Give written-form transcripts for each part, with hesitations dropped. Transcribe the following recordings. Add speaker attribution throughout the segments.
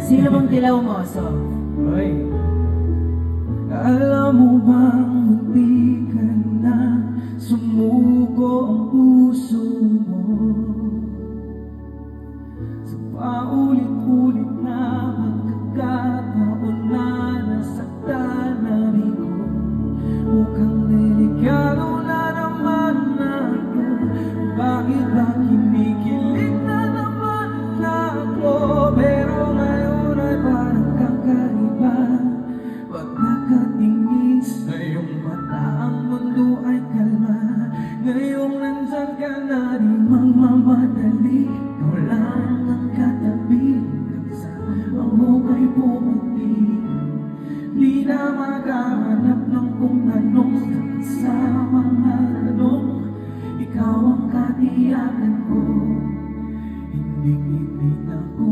Speaker 1: Sino bang dilaw mo, so?
Speaker 2: Hoy. Alam mo bang munti ka na sumuko ang puso mo sa paulit-ulit na pagkakataon na nasaktan na rin ko. Mukhang delikado na naman ako. Bakit ba kinikilig na naman ako? Pero ngayon ay parang kakaiba. Pag nakatingin sa iyong mata, ang mundo ay kalma. Ngayong nandyan ka na, di magmamadali. Ikaw lang ang katabi, kasama mo kay bumati. Di na maghahanap ng kung anong sa mga tanong. Ikaw ang katiyakan ko, hindi na ko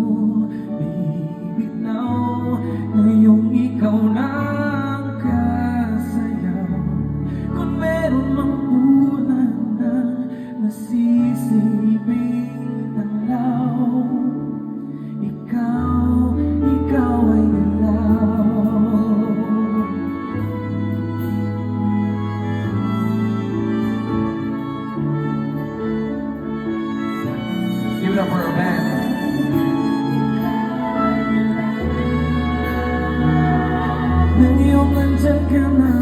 Speaker 2: bibitaw. Ngayong ikaw na ang kasayaw. Kung meron mang bulan na nasisilbing tanglaw, ikaw ay ilaw. Give it up for our band. Ngayong nandyan ka na,